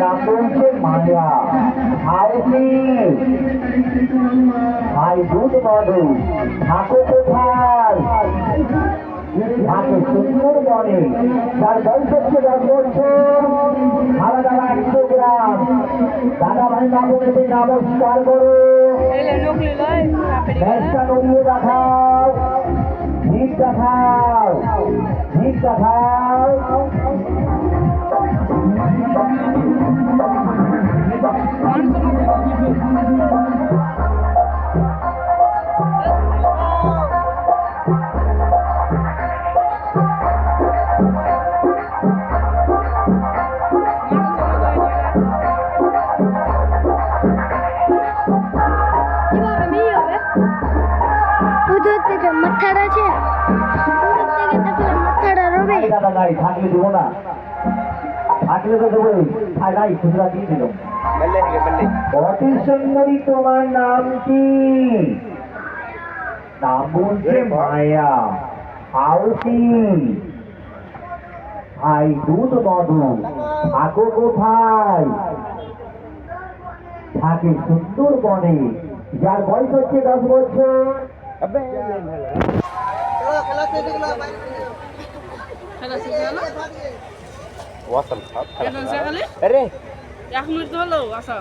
নাম বলছে মায়া। ভাইটি ভাই দুধ মধু থাকো কোথায়? থাকে সুন্দর বনে, তার বয়স হচ্ছে 10 বছর। ভাড়া দাদা 100 গ্রাম। দাদা ভাই বাবুকে নমস্কার করো। ব্যবসা নড়িয়ে দেখাও, ভিড় দেখাও, ভিড় দেখাও। মাথাটা আছে, মাথাটা রবে। দাদা নাই থাকলে দেবো না, থাকলে তো দেবোই। নাই খুচরা দিয়ে দিল। অতি সুন্দরী তোমার নাম কি? নাম বলছে মায়া। আউতি ভাই দুধ মধু থাকো কোথায়? থাকে সুন্দর বনে, যার বয়স হচ্ছে 10 বছর। अरे 1 মিনিট হলো। আচ্ছা